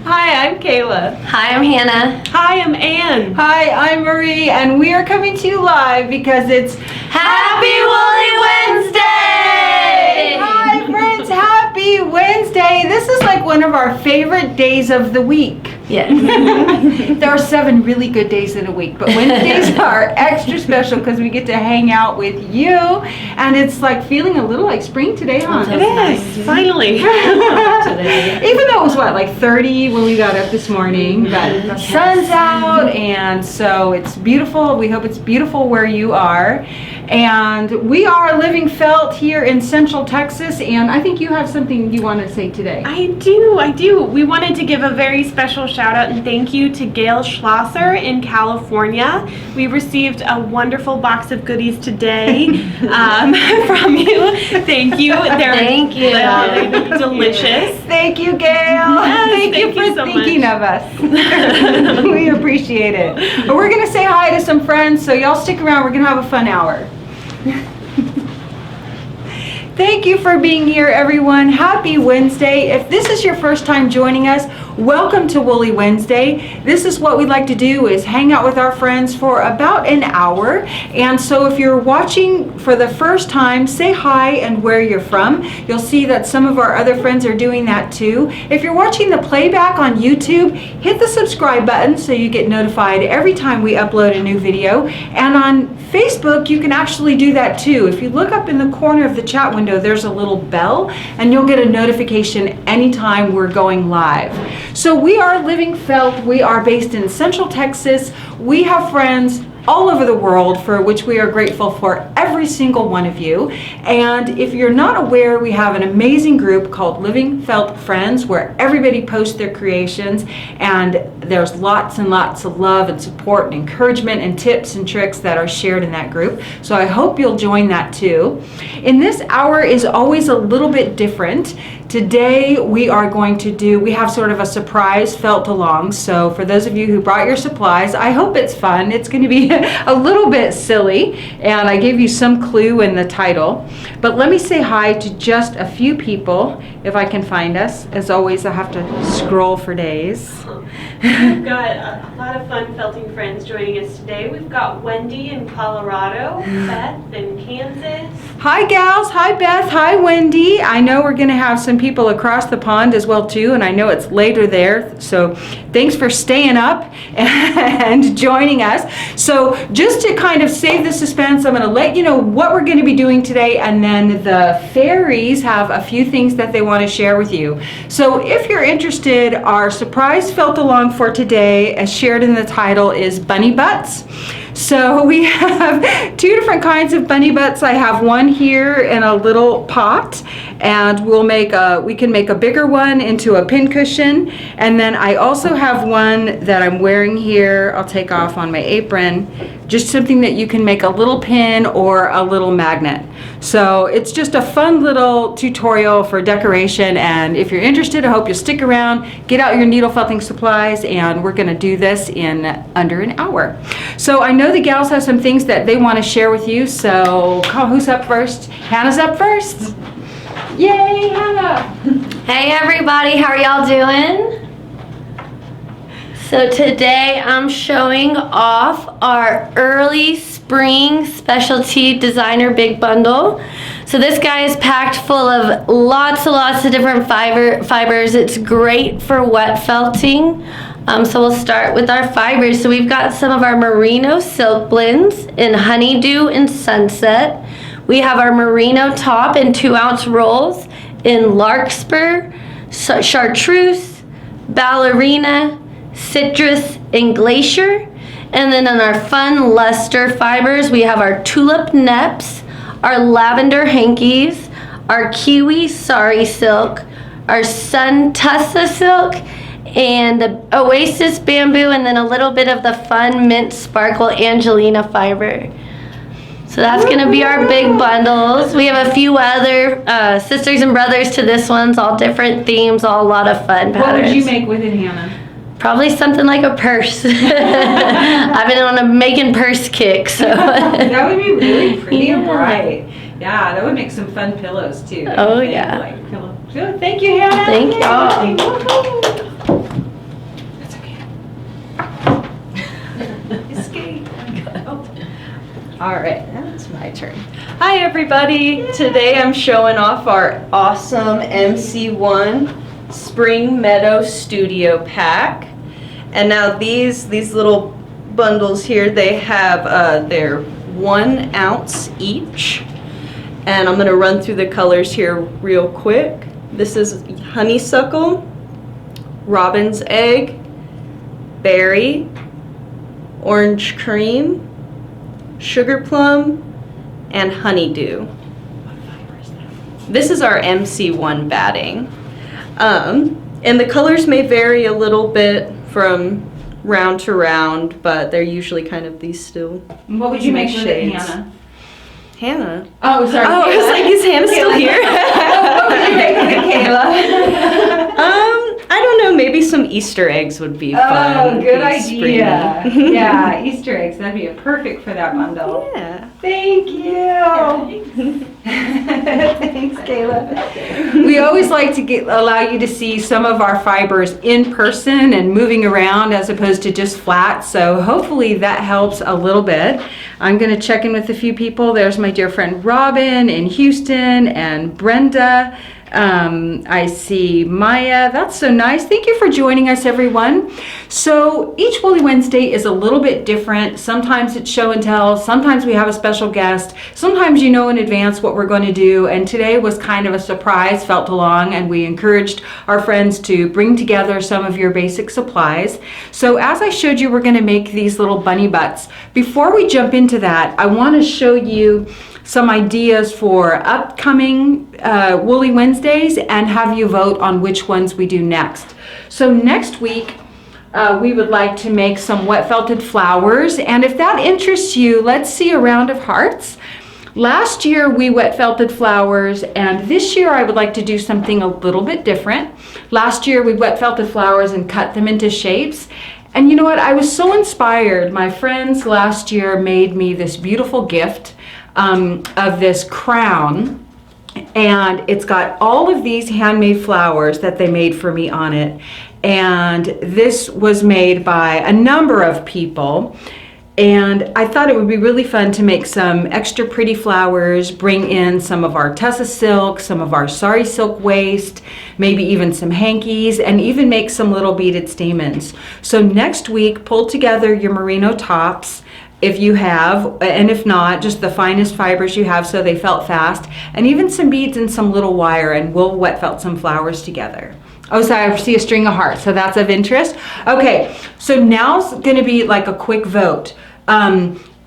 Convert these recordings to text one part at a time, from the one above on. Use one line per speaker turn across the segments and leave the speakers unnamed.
Hi, I'm Kayla.
Hi, I'm Hannah.
Hi, I'm Ann.
Hi, I'm Marie, and we are coming to you live because it's
Happy Woolly Wednesday!
Hi, friends, happy Wednesday. This is like one of our favorite days of the week.
Yes.
There are 7 really good days in a week, but Wednesdays are extra special because we get to hang out with you, and it's like feeling a little like spring today, huh?
It is, finally.
Even though it was like 30 when we got up this morning, but the sun's out, and so it's beautiful. We hope it's beautiful where you are. And we are Living Felt here in Central Texas, and I think you have something you want to say today.
I do. We wanted to give a very special shout out and thank you to Gail Schlosser in California. We received a wonderful box of goodies today from you. Thank you.
Thank you.
They're delicious.
Thank you, Gail. Thank you for
so
thinking
much.
of us. We appreciate it. But we're going to say hi to some friends, so y'all stick around. We're going to have a fun hour. Thank you for being here, everyone. Happy Wednesday. If this is your first time joining us, welcome to Woolly Wednesday. This is what we'd like to do is hang out with our friends for about an hour. And so if you're watching for the first time, say hi and where you're from. You'll see that some of our other friends are doing that too. If you're watching the playback on YouTube, hit the subscribe button so you get notified every time we upload a new video. And on Facebook, you can actually do that too. If you look up in the corner of the chat window, there's a little bell and you'll get a notification anytime we're going live. So we are Living Felt. We are based in Central Texas. We have friends all over the world for which we are grateful for every single one of you. And if you're not aware, we have an amazing group called Living Felt Friends where everybody posts their creations, and there's lots and lots of love and support and encouragement and tips and tricks that are shared in that group. So I hope you'll join that too. In this hour is always a little bit different. Today we have sort of a surprise felt along. So for those of you who brought your supplies, I hope it's fun. It's going to be a little bit silly, and I gave you some clue in the title. But let me say hi to just a few people, if I can find us. As always, I have to scroll for days.
We've got a lot of fun felting friends joining us today. We've got Wendy in Colorado, Beth in Kansas.
Hi gals, hi Beth, hi Wendy. I know we're going to have some people across the pond as well too, and I know it's later there, so thanks for staying up and joining us. So just to kind of save the suspense, I'm going to let you know what we're going to be doing today, and then the fairies have a few things that they want to share with you. So if you're interested, our surprise felt along for today, as shared in the title, is bunny butts. So we have 2 different kinds of bunny butts. I have one here in a little pot, and we can make a bigger one into a pincushion. And then I also have one that I'm wearing here. I'll take off on my apron. Just something that you can make a little pin or a little magnet. So it's just a fun little tutorial for decoration, and if you're interested, I hope you'll stick around, get out your needle felting supplies, and we're going to do this in under an hour. So I know the gals have some things that they want to share with you, so who's up first? Hannah's up first. Yay, Hannah!
Hey everybody, how are y'all doing? So today I'm showing off our early spring specialty designer big bundle. So this guy is packed full of lots of different fibers. It's great for wet felting. So we'll start with our fibers. So we've got some of our merino silk blends in honeydew and sunset. We have our merino top in 2-ounce rolls in larkspur, chartreuse, ballerina, citrus, and glacier. And then in our fun luster fibers, we have our tulip neps, our lavender hankies, our kiwi sari silk, our sun tussa silk, and the oasis bamboo, and then a little bit of the fun mint sparkle angelina fiber. So that's going to be our big bundles. We have a few other sisters and brothers to this one's, all different themes, all a lot of fun patterns.
What would you make with it, Hannah?
Probably something like a purse. I've been on a making purse kick, so.
That would be really pretty and
Yeah.
bright. Yeah, that would make some fun pillows too.
Oh, yeah.
Like Good. Thank you, Hannah.
Thank y'all.
That's okay. Escape.
All right, now it's my turn. Hi everybody. Today I'm showing off our awesome MC1 Spring Meadow Studio Pack. And now these little bundles here, they have they're 1 ounce each. And I'm gonna run through the colors here real quick. This is honeysuckle, robin's egg, berry, orange cream, sugar plum, and honeydew. This is our MC1 batting. And the colors may vary a little bit from round to round, but they're usually kind of these still.
What would you make with it,
shades.
Hannah?
Hannah.
Oh, sorry.
Oh, I was like, is Hannah still here?
What would you make with it, Kayla?
I don't know, maybe some Easter eggs would be fun.
Oh, good
Be springy.
idea. Yeah, Easter eggs. That'd be perfect for that bundle.
Yeah.
Thank you. Thanks, Kayla. We always like to allow you to see some of our fibers in person and moving around as opposed to just flat. So hopefully that helps a little bit. I'm going to check in with a few people. There's my dear friend Robin in Houston and Brenda. I see Maya. That's so nice. Thank you for joining us, everyone. So each Woolly Wednesday is a little bit different. Sometimes it's show and tell. Sometimes we have a special guest. Sometimes you know in advance what we're going to do. And today was kind of a surprise, felt along, and we encouraged our friends to bring together some of your basic supplies. So as I showed you, we're going to make these little bunny butts. Before we jump into that, I want to show you some ideas for upcoming Woolly Wednesdays and have you vote on which ones we do next. So next week, we would like to make some wet felted flowers, and if that interests you, let's see a round of hearts. Last year we wet felted flowers, and this year I would like to do something a little bit different. Last year we wet felted flowers and cut them into shapes. And you know what, I was so inspired. My friends last year made me this beautiful gift of this crown, and it's got all of these handmade flowers that they made for me on it. And this was made by a number of people, and I thought it would be really fun to make some extra pretty flowers, bring in some of our Tessa silk, some of our sari silk waste, maybe even some hankies, and even make some little beaded stamens. So next week, pull together your merino tops if you have, and if not, just the finest fibers you have so they felt fast, and even some beads and some little wire, and we'll wet felt some flowers together. Oh, sorry, I see a string of hearts, so that's of interest. Okay, so now's gonna be like a quick vote.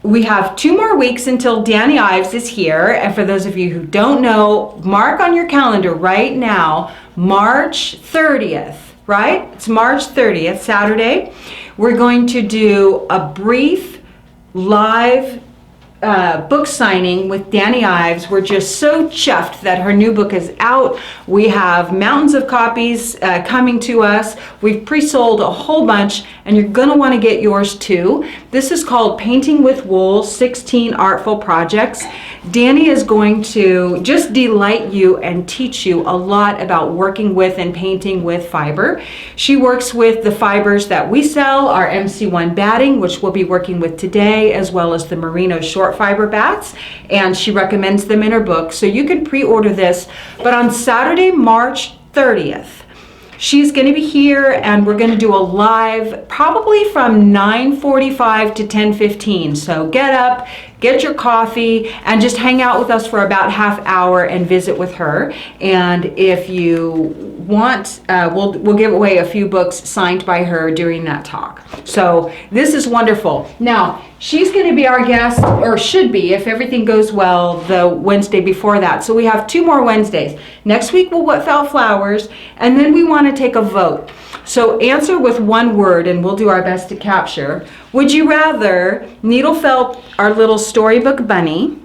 We have 2 more weeks until Danny Ives is here, and for those of you who don't know, mark on your calendar right now, March 30th, right? It's March 30th, Saturday. We're going to do a brief live book signing with Danny Ives. We're just so chuffed that her new book is out. We have mountains of copies coming to us. We've pre-sold a whole bunch, and you're gonna wanna get yours too. This is called Painting with Wool, 16 Artful Projects. Danny is going to just delight you and teach you a lot about working with and painting with fiber. She works with the fibers that we sell, our MC1 batting, which we'll be working with today, as well as the merino short fiber bats, and she recommends them in her book. So you can pre-order this, but on Saturday, March 30th, she's going to be here, and we're going to do a live probably from 9:45 to 10:15. So get up, get your coffee, and just hang out with us for about half hour and visit with her. And if you want, we'll give away a few books signed by her during that talk. So this is wonderful. Now, she's going to be our guest, or should be, if everything goes well, the Wednesday before that. So we have 2 more Wednesdays. Next week we'll wet felt flowers, and then we want to take a vote. So answer with 1 word, and we'll do our best to capture. Would you rather needle felt our little storybook bunny?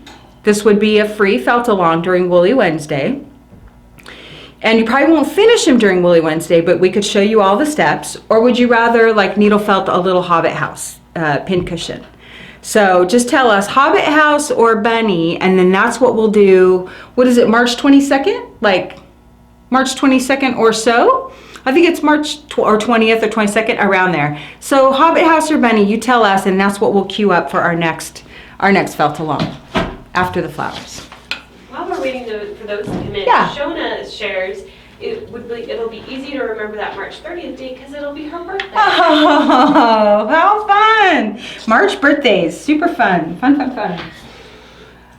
This would be a free felt along during Woolly Wednesday. And you probably won't finish him during Woolly Wednesday, but we could show you all the steps. Or would you rather like needle felt a little Hobbit house pincushion? So just tell us Hobbit house or bunny, and then that's what we'll do. What is it, March 22nd? Like March 22nd or so. I think it's March or 20th or 22nd, around there. So Hobbit House or Bunny, you tell us, and that's what we'll queue up for our next felt along after the flowers.
While we're waiting for those to come in,
Yeah.
Shona shares it'll be easy to remember that March 30th date because it'll be her birthday.
Oh, how fun! March birthdays, super fun. Fun.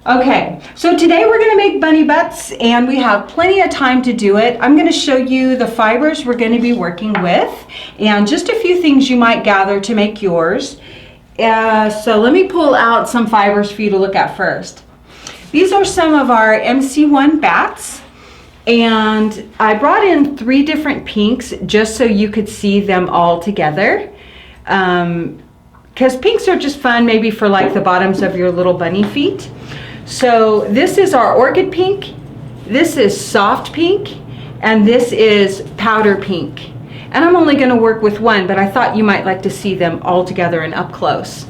Okay, so today we're gonna make bunny butts and we have plenty of time to do it. I'm gonna show you the fibers we're gonna be working with and just a few things you might gather to make yours. So let me pull out some fibers for you to look at first. These are some of our MC1 bats. And I brought in 3 different pinks just so you could see them all together. Because pinks are just fun maybe for like the bottoms of your little bunny feet. So this is our orchid pink, this is soft pink, and this is powder pink. And I'm only going to work with one, but I thought you might like to see them all together and up close.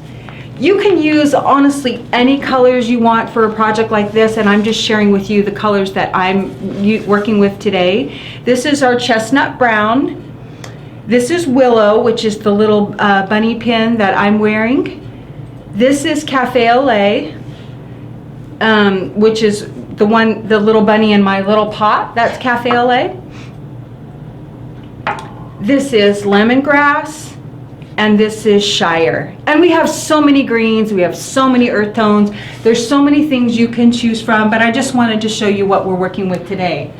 You can use honestly any colors you want for a project like this, and I'm just sharing with you the colors that I'm working with today. This is our chestnut brown. This is willow, which is the little bunny pin that I'm wearing. This is cafe au lait, which is the little bunny in my little pot. That's cafe au lait. This is lemongrass. And this is Shire. And we have so many greens, we have so many earth tones. There's so many things you can choose from, but I just wanted to show you what we're working with today.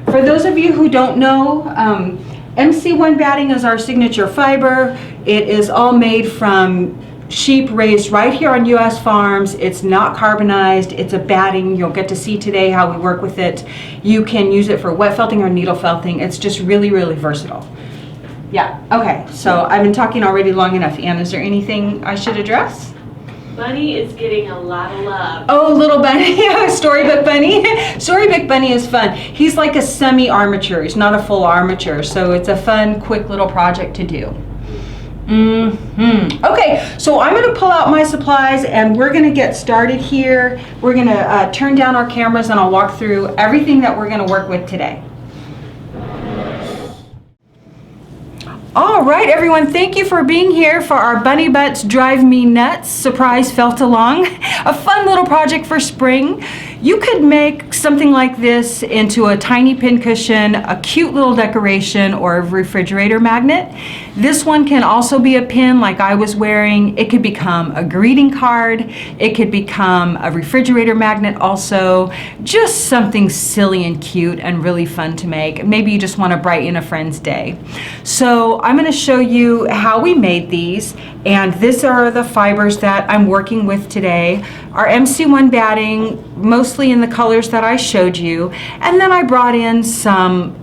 For those of you who don't know, MC1 batting is our signature fiber. It is all made from sheep raised right here on US farms. It's not carbonized, it's a batting. You'll get to see today how we work with it. You can use it for wet felting or needle felting. It's just really, really versatile. Yeah, okay, so I've been talking already long enough. Ann, is there anything I should address?
Bunny is getting a lot of love.
Oh, little bunny, Storybook Bunny. Storybook Bunny is fun. He's like a semi-armature, he's not a full armature, so it's a fun, quick little project to do. Okay, so I'm gonna pull out my supplies and we're gonna get started here. We're gonna turn down our cameras and I'll walk through everything that we're gonna work with today. All right, everyone, thank you for being here for our Bunny Butts Drive Me Nuts surprise felt along. A fun little project for spring. You could make something like this into a tiny pincushion, a cute little decoration, or a refrigerator magnet. This one can also be a pin like I was wearing. It could become a greeting card. It could become a refrigerator magnet also. Just something silly and cute and really fun to make. Maybe you just want to brighten a friend's day. So I'm going to show you how we made these, and these are the fibers that I'm working with today. Our MC1 batting, mostly in the colors that I showed you, and then I brought in some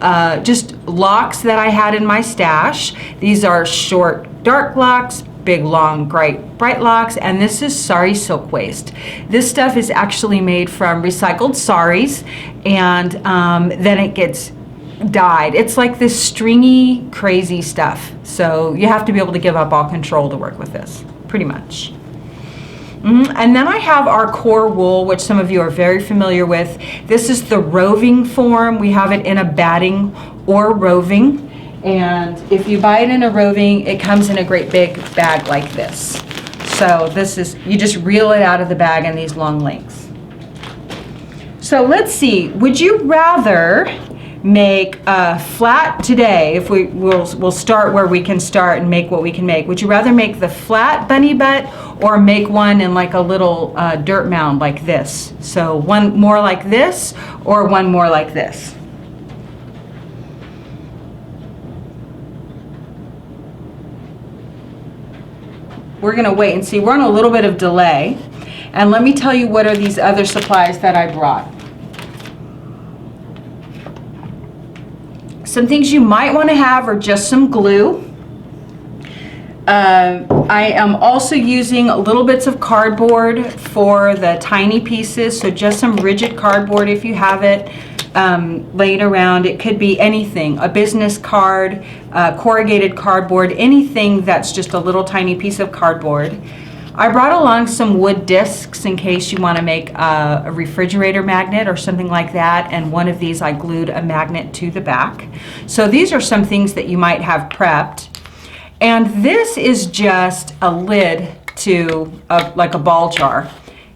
just locks that I had in my stash. These are short dark locks, big long bright locks, and this is sari silk waste. This stuff is actually made from recycled saris, and then it gets dyed. It's like this stringy, crazy stuff. So you have to be able to give up all control to work with this, pretty much. And then I have our core wool, which some of you are very familiar with. This is the roving form. We have it in a batting or roving. And if you buy it in a roving, it comes in a great big bag like this. So this is, you just reel it out of the bag in these long lengths. So let's see, would you rather make a flat today, if we'll start where we can start and make what we can make. Would you rather make the flat bunny butt or make one in like a little dirt mound like this? So one more like this or one more like this? We're gonna wait and see. We're on a little bit of delay. And let me tell you what are these other supplies that I brought. Some things you might want to have are just some glue. I am also using little bits of cardboard for the tiny pieces, so just some rigid cardboard if you have it laying around. It could be anything, a business card, corrugated cardboard, anything that's just a little tiny piece of cardboard. I brought along some wood discs in case you want to make a refrigerator magnet or something like that, and one of these I glued a magnet to the back. So these are some things that you might have prepped. And this is just a lid to like a ball jar.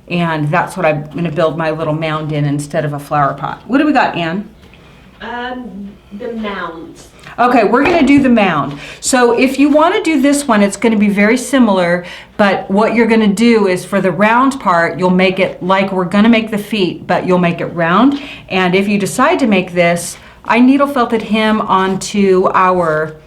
And that's what I'm going to build my little mound in instead of a flower pot. What do we got, Ann?
The mounds.
Okay, we're going to do the mound. So if you want to do this one, it's going to be very similar, but what you're going to do is for the round part, you'll make it like we're going to make the feet, but you'll make it round. And if you decide to make this, I needle felted him onto our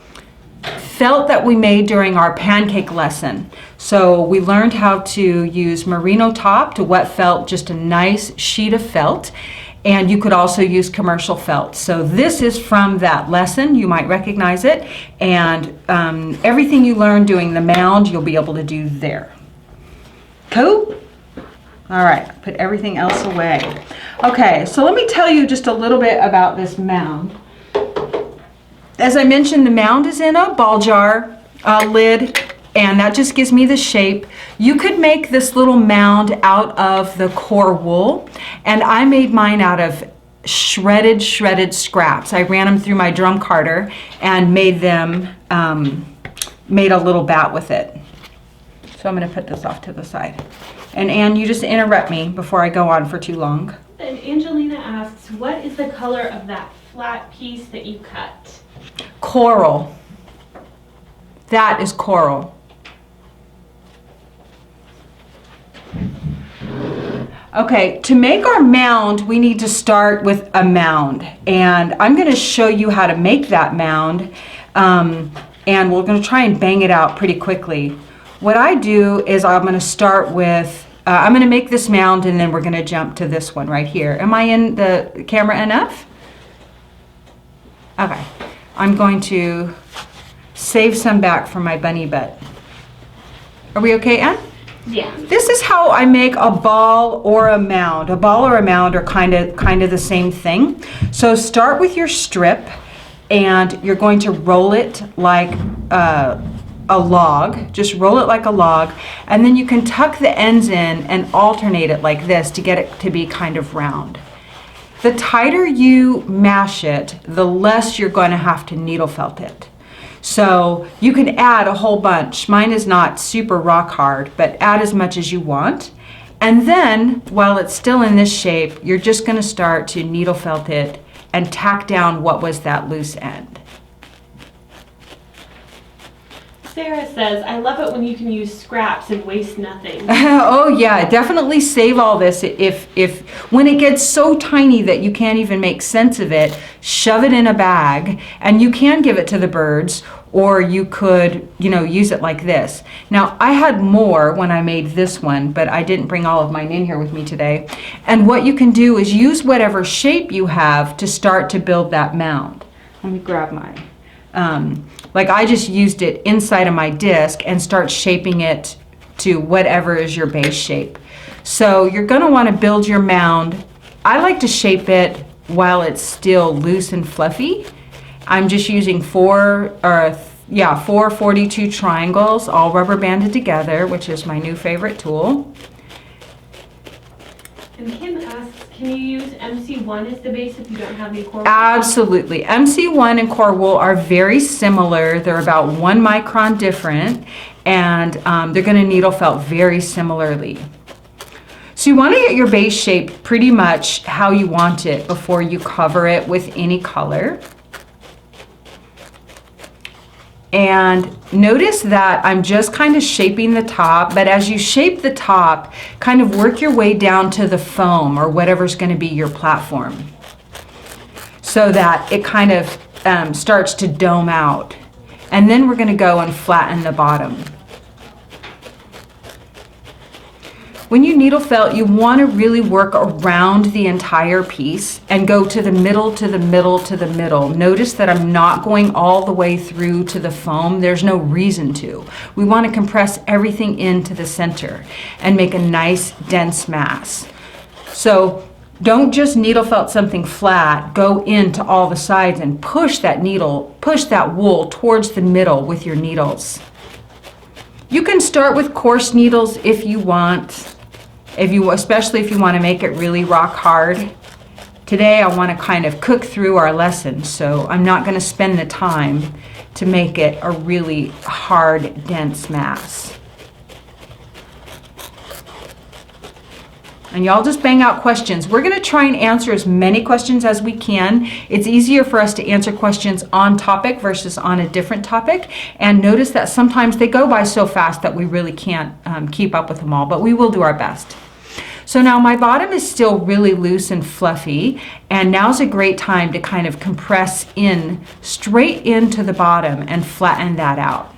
felt that we made during our pancake lesson. So we learned how to use merino top to wet felt just a nice sheet of felt, and you could also use commercial felt. So this is from that lesson. You might recognize it, and everything you learned doing the mound you'll be able to do there. Cool? All right, put everything else away. Okay, so let me tell you just a little bit about this mound. As I mentioned, the mound is in a ball jar lid, and that just gives me the shape. You could make this little mound out of the core wool, and I made mine out of shredded scraps. I ran them through my drum carter and made them, made a little bat with it. So I'm gonna put this off to the side. And Ann, you just interrupt me before I go on for too long.
And Angelina asks, what is the color of that flat piece that you cut?
Coral. That is coral. Okay, to make our mound, we need to start with a mound. And I'm going to show you how to make that mound. And we're going to try and bang it out pretty quickly. What I do is I'm going to start with, I'm going to make this mound, and then we're going to jump to this one right here. Am I in the camera enough? Okay. I'm going to save some back for my bunny butt. Are we okay, Ann?
Yeah.
This is how I make a ball or a mound. A ball or a mound are kind of the same thing. So start with your strip, and you're going to roll it like a log. Just roll it like a log, and then you can tuck the ends in and alternate it like this to get it to be kind of round. The tighter you mash it, the less you're going to have to needle felt it. So you can add a whole bunch. Mine is not super rock hard, but add as much as you want. And then, while it's still in this shape, you're just going to start to needle felt it and tack down what was that loose end.
Sarah says, I love it when you can use scraps and waste nothing.
Oh yeah, definitely save all this. If when it gets so tiny that you can't even make sense of it, shove it in a bag, and you can give it to the birds, or you could, use it like this. Now, I had more when I made this one, but I didn't bring all of mine in here with me today. And what you can do is use whatever shape you have to start to build that mound. Let me grab mine. Like I just used it inside of my disc and start shaping it to whatever is your base shape. So you're going to want to build your mound. I like to shape it while it's still loose and fluffy. I'm just using four 42 triangles, all rubber banded together, which is my new favorite tool.
And Kim asks, can you use MC1 as the base if you don't have any core wool?
Absolutely. MC1 and core wool are very similar. They're about 1 micron different, and they're going to needle felt very similarly. So you want to get your base shape pretty much how you want it before you cover it with any color. And notice that I'm just kind of shaping the top, but as you shape the top, kind of work your way down to the foam or whatever's going to be your platform, so that it kind of starts to dome out. And then we're going to go and flatten the bottom. When you needle felt, you want to really work around the entire piece and go to the middle, to the middle, to the middle. Notice that I'm not going all the way through to the foam. There's no reason to. We want to compress everything into the center and make a nice dense mass. So don't just needle felt something flat, go into all the sides and push that wool towards the middle with your needles. You can start with coarse needles if you want, especially if you want to make it really rock hard. Today I want to kind of cook through our lesson, so I'm not going to spend the time to make it a really hard, dense mass. And y'all just bang out questions. We're going to try and answer as many questions as we can. It's easier for us to answer questions on topic versus on a different topic. And notice that sometimes they go by so fast that we really can't keep up with them all, but we will do our best. So now my bottom is still really loose and fluffy, and now's a great time to kind of compress in straight into the bottom and flatten that out.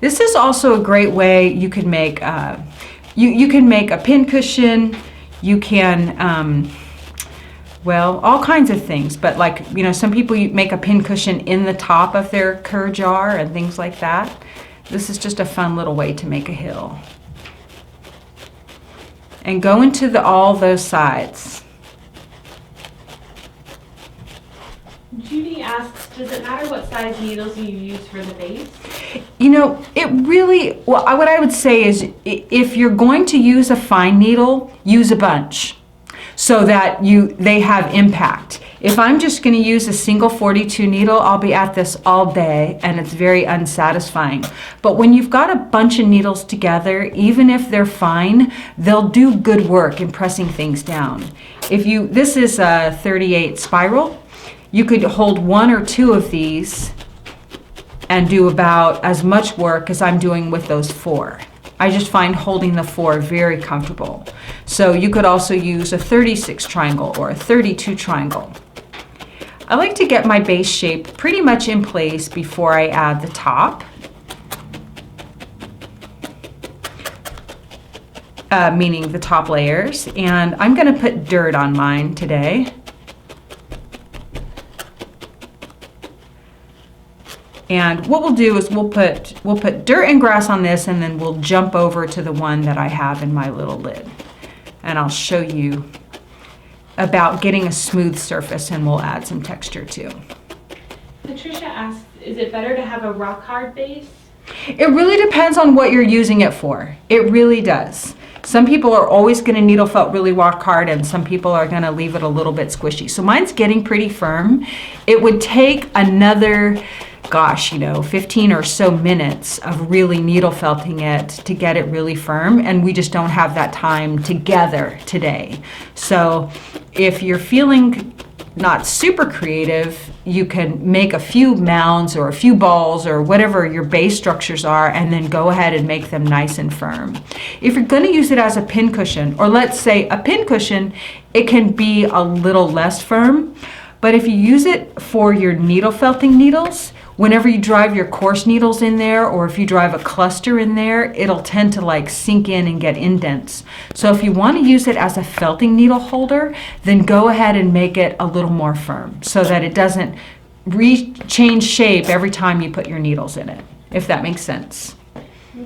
This is also a great way you can make you can make a pin cushion. You can well, all kinds of things, but like, you know, some people make a pin cushion in the top of their cur jar and things like that. This is just a fun little way to make a hill. And go into all those sides.
Judy asks, does it matter what size needles you use for the base?
You know, it really, well, what I would say is if you're going to use a fine needle, use a bunch so that they have impact. If I'm just going to use a single 42 needle, I'll be at this all day and it's very unsatisfying. But when you've got a bunch of needles together, even if they're fine, they'll do good work in pressing things down. This is a 38 spiral. You could hold one or two of these and do about as much work as I'm doing with those 4. I just find holding the 4 very comfortable. So you could also use a 36 triangle or a 32 triangle. I like to get my base shape pretty much in place before I add the top. Meaning the top layers. And I'm going to put dirt on mine today. And what we'll do is we'll put dirt and grass on this, and then we'll jump over to the one that I have in my little lid. And I'll show you about getting a smooth surface, and we'll add some texture too.
Patricia asks, is it better to have a rock hard base?
It really depends on what you're using it for. It really does. Some people are always going to needle felt really rock hard, and some people are going to leave it a little bit squishy. So mine's getting pretty firm. It would take another, gosh, 15 or so minutes of really needle felting it to get it really firm, and we just don't have that time together today. So if you're feeling not super creative, you can make a few mounds or a few balls or whatever your base structures are, and then go ahead and make them nice and firm. If you're going to use it as a pin cushion, or let's say a pin cushion, it can be a little less firm. But if you use it for your needle felting needles, whenever you drive your coarse needles in there, or if you drive a cluster in there, it'll tend to like sink in and get indents. So if you want to use it as a felting needle holder, then go ahead and make it a little more firm so that it doesn't change shape every time you put your needles in it, if that makes sense.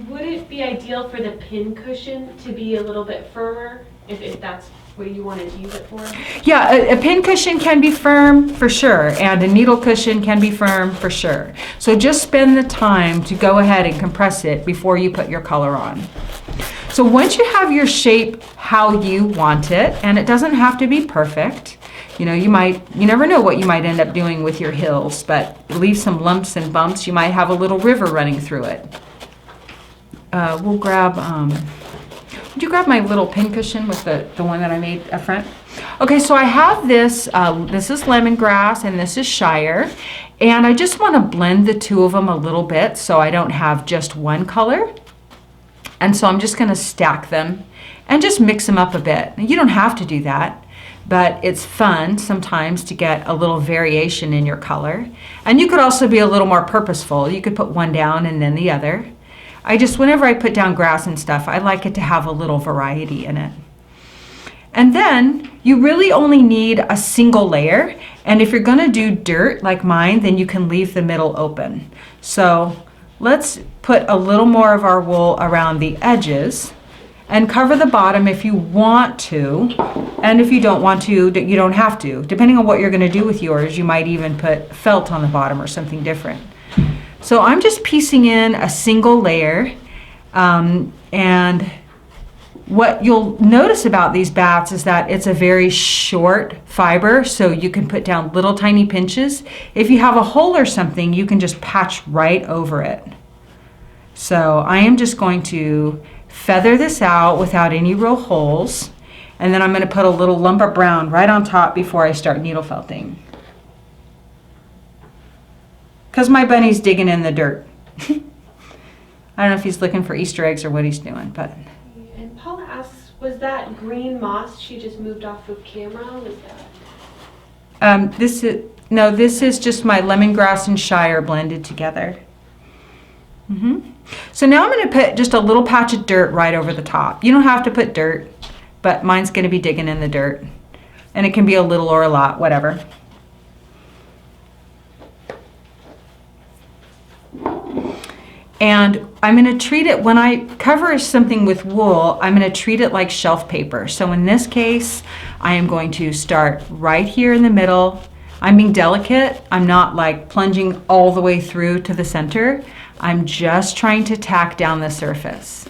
Would it be ideal for the pin cushion to be a little bit firmer if that's what you wanted to use it for?
Yeah, a pin cushion can be firm for sure, and a needle cushion can be firm for sure. So just spend the time to go ahead and compress it before you put your color on. So once you have your shape how you want it, and it doesn't have to be perfect, you never know what you might end up doing with your hills, but leave some lumps and bumps. You might have a little river running through it. We'll grab, would you grab my little pin cushion with the one that I made up front? Okay, so I have this, this is lemongrass and this is Shire, and I just want to blend the two of them a little bit so I don't have just one color. And so I'm just going to stack them and just mix them up a bit. You don't have to do that, but it's fun sometimes to get a little variation in your color. And you could also be a little more purposeful. You could put one down and then the other. Whenever I put down grass and stuff, I like it to have a little variety in it. And then you really only need a single layer. And if you're going to do dirt like mine, then you can leave the middle open. So let's put a little more of our wool around the edges. and cover the bottom if you want to. And if you don't want to, you don't have to. Depending on what you're going to do with yours, you might even put felt on the bottom or something different. So I'm just piecing in a single layer. And what you'll notice about these bats is that it's a very short fiber, so you can put down little tiny pinches. If you have a hole or something, you can just patch right over it. So I am just going to feather this out without any real holes. And then I'm going to put a little lump of brown right on top before I start needle felting. Because my bunny's digging in the dirt. I don't know if he's looking for Easter eggs or what he's doing, but...
And Paula asks, was that green moss she just moved off of camera? Was that?
This is just my lemongrass and shire blended together. So now I'm going to put just a little patch of dirt right over the top. You don't have to put dirt, but mine's going to be digging in the dirt. And it can be a little or a lot, whatever. And I'm going to treat it, when I cover something with wool, I'm going to treat it like shelf paper. So in this case, I am going to start right here in the middle. I'm being delicate. I'm not like plunging all the way through to the center. I'm just trying to tack down the surface.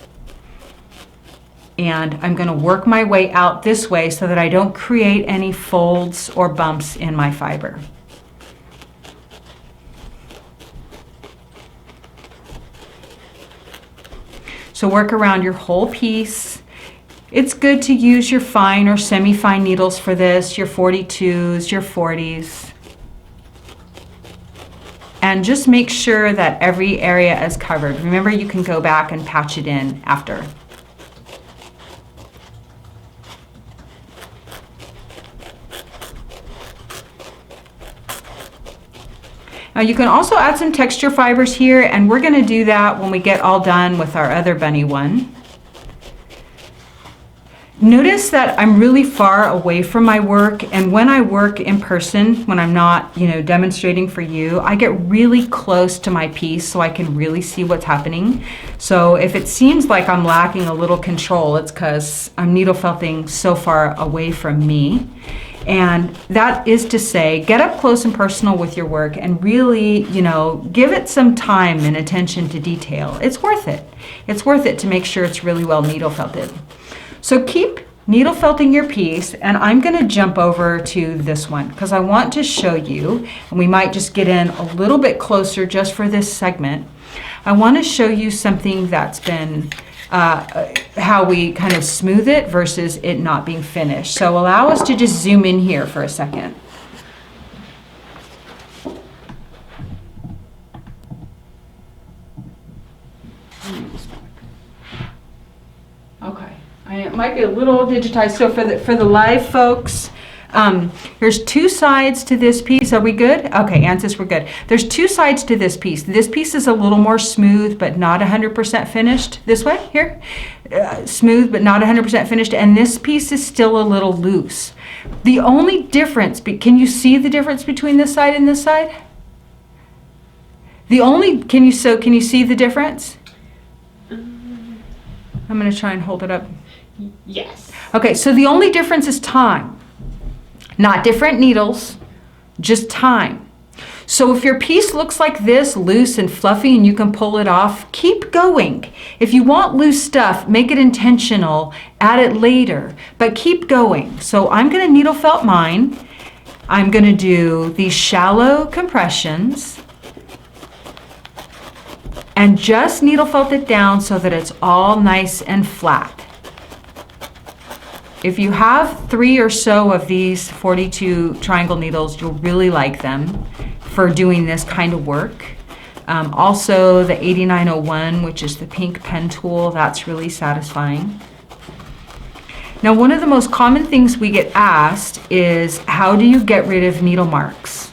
And I'm going to work my way out this way so that I don't create any folds or bumps in my fiber. So work around your whole piece. It's good to use your fine or semi-fine needles for this, your 42s, your 40s. And just make sure that every area is covered. Remember, you can go back and patch it in after. Now you can also add some texture fibers here, and we're going to do that when we get all done with our other bunny one. Notice that I'm really far away from my work, and when I work in person, when I'm not, demonstrating for you, I get really close to my piece so I can really see what's happening. So if it seems like I'm lacking a little control, it's because I'm needle felting so far away from me. And that is to say, get up close and personal with your work and really, give it some time and attention to detail. It's worth it. It's worth it to make sure it's really well needle felted. So keep needle felting your piece, and I'm going to jump over to this one because I want to show you, and we might just get in a little bit closer just for this segment. I want to show you something that's been how we kind of smooth it versus it not being finished. So allow us to just zoom in here for a second. Okay, it might be a little digitized. So for the live folks, there's two sides to this piece. Are we good? Okay, Ansis, we're good. There's two sides to this piece. This piece is a little more smooth, but not 100% finished. This way, here. Smooth, but not 100% finished. And this piece is still a little loose. The only difference, can you see the difference between this side and this side? Can you see the difference? I'm going to try and hold it up.
Yes.
Okay, so the only difference is time. Not different needles, just time. So if your piece looks like this, loose and fluffy, and you can pull it off, keep going. If you want loose stuff, make it intentional, add it later, but keep going. So I'm going to needle felt mine. I'm going to do these shallow compressions and just needle felt it down so that it's all nice and flat. If you have 3 or so of these 42 triangle needles, you'll really like them for doing this kind of work. Also the 8901, which is the pink pen tool, that's really satisfying. Now, one of the most common things we get asked is, how do you get rid of needle marks?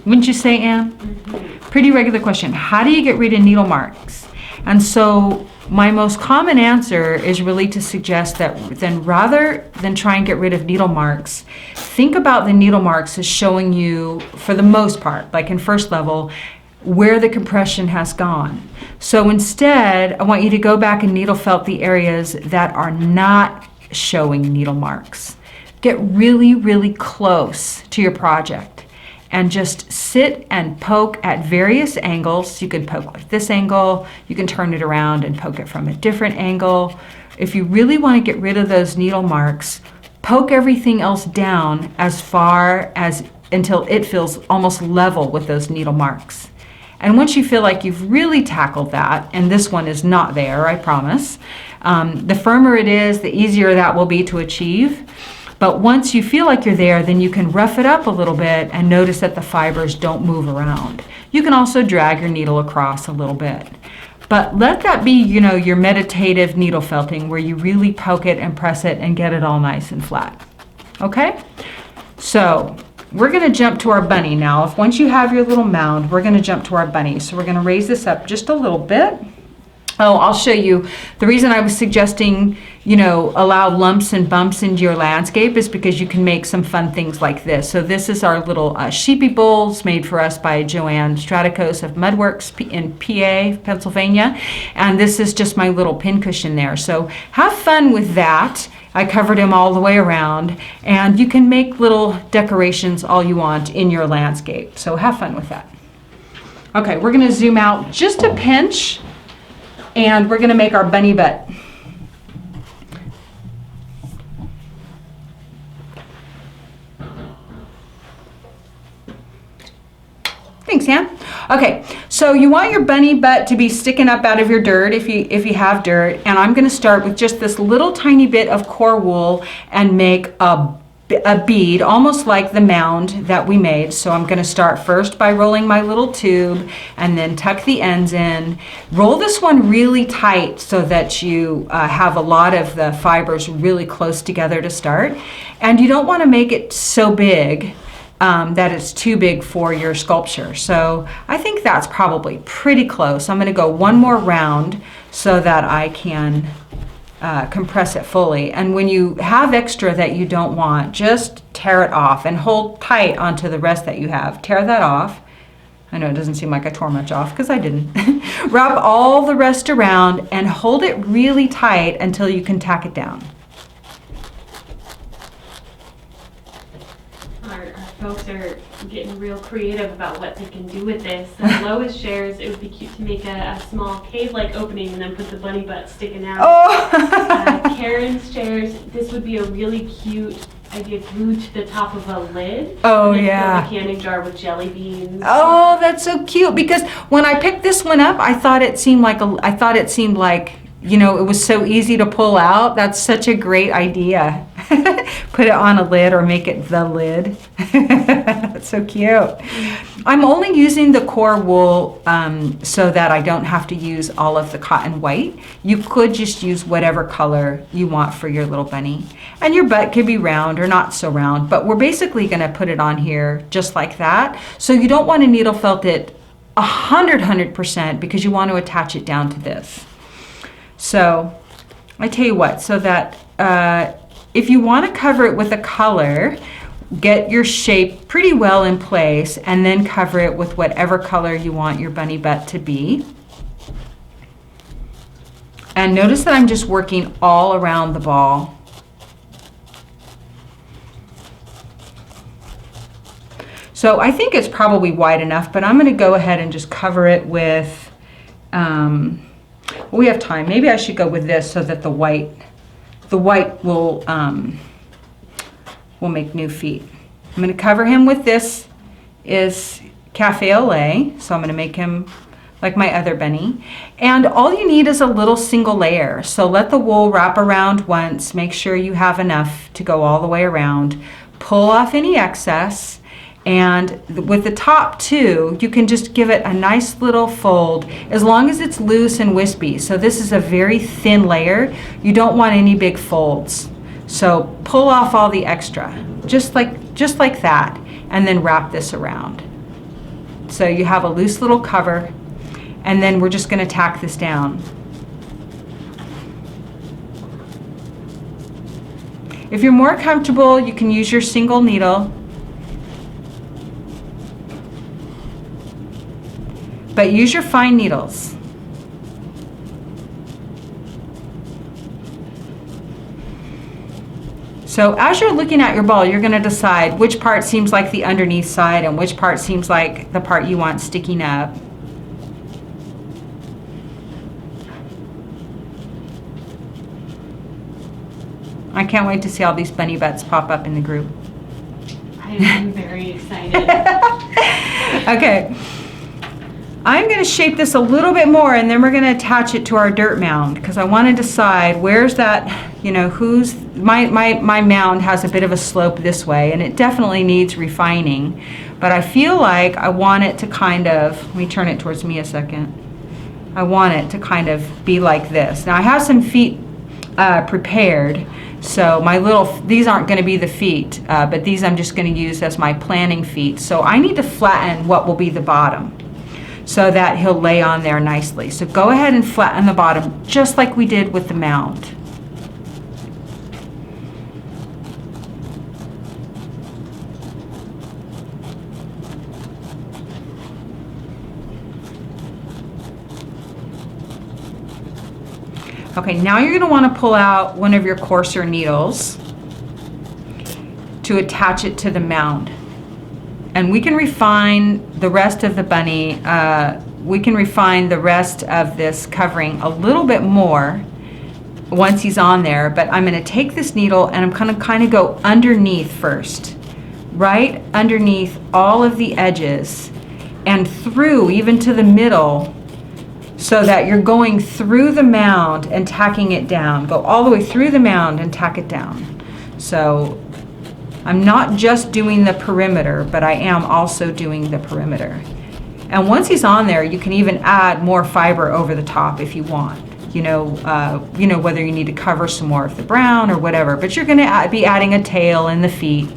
Wouldn't you say, Anne? Mm-hmm. Pretty regular question. How do you get rid of needle marks? And so my most common answer is really to suggest that then rather than try and get rid of needle marks, think about the needle marks as showing you, for the most part, like in first level, where the compression has gone. So instead, I want you to go back and needle felt the areas that are not showing needle marks. Get really, really close to your project and just sit and poke at various angles. You can poke like this angle, you can turn it around and poke it from a different angle. If you really want to get rid of those needle marks, poke everything else down as far as until it feels almost level with those needle marks. And once you feel like you've really tackled that, and this one is not there, I promise, the firmer it is, the easier that will be to achieve. But once you feel like you're there, then you can rough it up a little bit and notice that the fibers don't move around. You can also drag your needle across a little bit. But let that be, your meditative needle felting where you really poke it and press it and get it all nice and flat. Okay? So we're going to jump to our bunny now. Once you have your little mound, we're going to jump to our bunny. So we're going to raise this up just a little bit. Oh, I'll show you. The reason I was suggesting, allow lumps and bumps into your landscape is because you can make some fun things like this. So this is our little sheepy bowls made for us by Joanne Straticos of Mudworks in PA, Pennsylvania. And this is just my little pincushion there. So have fun with that. I covered him all the way around. And you can make little decorations all you want in your landscape. So have fun with that. Okay, we're going to zoom out just a pinch. And we're going to make our bunny butt. Thanks, Ann. Okay, so you want your bunny butt to be sticking up out of your dirt if you have dirt. And I'm going to start with just this little tiny bit of core wool and make a bead, almost like the mound that we made. So I'm going to start first by rolling my little tube and then tuck the ends in. Roll this one really tight so that you have a lot of the fibers really close together to start. And you don't want to make it so big that it's too big for your sculpture. So I think that's probably pretty close. I'm going to go one more round so that I can compress it fully. And when you have extra that you don't want, just tear it off and hold tight onto the rest that you have. Tear that off. I know it doesn't seem like I tore much off because I didn't. Wrap all the rest around and hold it really tight until you can tack it down.
Our folks are getting real creative about what they can do with this. Lois shares it would be cute to make a small cave-like opening and then put the bunny butt sticking out.
Oh!
Karen shares this would be a really cute idea glued to the top of a lid.
Oh,
and
yeah.
fill the canning jar with jelly beans.
Oh, that's so cute, because when I picked this one up, I thought it seemed like it was so easy to pull out. That's such a great idea. Put it on a lid or make it the lid. That's so cute. I'm only using the core wool so that I don't have to use all of the cotton white. You could just use whatever color you want for your little bunny. And your butt could be round or not so round, but we're basically going to put it on here just like that. So you don't want to needle felt it 100% because you want to attach it down to this. So I tell you what, so that if you want to cover it with a color, get your shape pretty well in place and then cover it with whatever color you want your bunny butt to be. And notice that I'm just working all around the ball. So I think it's probably wide enough, but I'm going to go ahead and just cover it with, we have time. Maybe I should go with this so that the white will make new feet. I'm going to cover him with this is Cafe au lait, so I'm going to make him like my other bunny. And all you need is a little single layer. So let the wool wrap around once, make sure you have enough to go all the way around. Pull off any excess. And with the top too, you can just give it a nice little fold as long as it's loose and wispy. So this is a very thin layer. You don't want any big folds. So pull off all the extra, just like that, and then wrap this around. So you have a loose little cover, and then we're just going to tack this down. If you're more comfortable, you can use your single needle. but use your fine needles. So as you're looking at your ball, you're going to decide which part seems like the underneath side and which part seems like the part you want sticking up. I can't wait to see all these bunny butts pop up in the group.
I am very excited.
Okay. I'm going to shape this a little bit more, and then we're going to attach it to our dirt mound, because I want to decide where's that, you know, who's, my mound has a bit of a slope this way, and it definitely needs refining, but I feel like I want it to kind of, let me turn it towards me a second. I want it to kind of be like this. Now I have some feet prepared, so these aren't going to be the feet, but these I'm just going to use as my planning feet. So I need to flatten what will be the bottom, so that he'll lay on there nicely. So go ahead and flatten the bottom just like we did with the mound. Okay, now you're going to want to pull out one of your coarser needles to attach it to the mound. And we can refine the rest of the bunny, we can refine the rest of this covering a little bit more once he's on there, but I'm going to take this needle and I'm going to kind of go underneath first, right underneath all of the edges and through even to the middle, so that you're going through the mound and tacking it down. Go all the way through the mound and tack it down. So I'm not just doing the perimeter, but I am also doing the perimeter. And once he's on there, you can even add more fiber over the top if you want. You know whether you need to cover some more of the brown or whatever, but you're going to be adding a tail and the feet.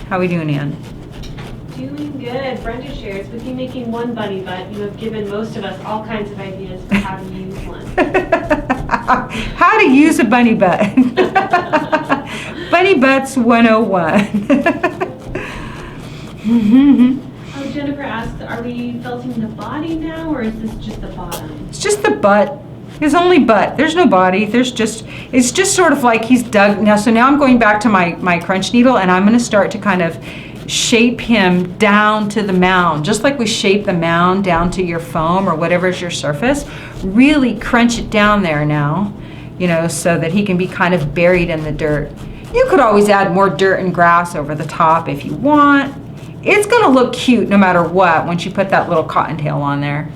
How are we doing, Ann?
Doing good. Brenda shares, with you making one bunny butt, you have given most of us all kinds of ideas for how to use one.
How to use a bunny butt. Bunny Butts 101.
Oh, Jennifer asks, are we felting the body now, or is this just the bottom?
It's just the butt. His only butt. There's no body. It's just sort of like he's dug. Now, so now I'm going back to my crunch needle, and I'm going to start to kind of shape him down to the mound, just like we shape the mound down to your foam or whatever's your surface. Really crunch it down there now, so that he can be kind of buried in the dirt. You could always add more dirt and grass over the top if you want. It's going to look cute no matter what once you put that little cottontail on there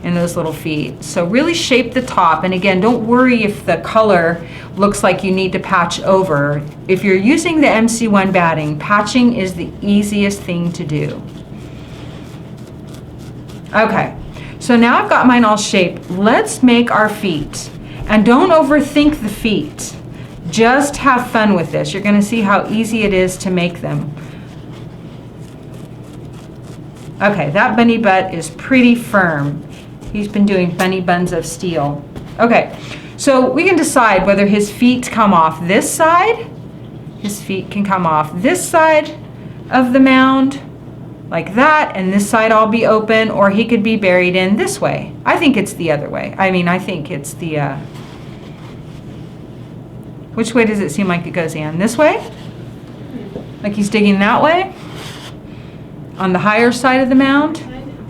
and those little feet. So really shape the top, and again, don't worry if the color looks like you need to patch over. If you're using the MC1 batting, patching is the easiest thing to do. Okay, so now I've got mine all shaped. Let's make our feet, and don't overthink the feet. Just have fun with this. You're going to see how easy it is to make them. Okay, that bunny butt is pretty firm. He's been doing bunny buns of steel. Okay, so we can decide whether his feet come off this side. His feet can come off this side of the mound, like that, and this side all be open, or he could be buried in this way. I think it's the other way. I think it's the, which way does it seem like it goes, Ann? This way? Like he's digging that way? On the higher side of the mound?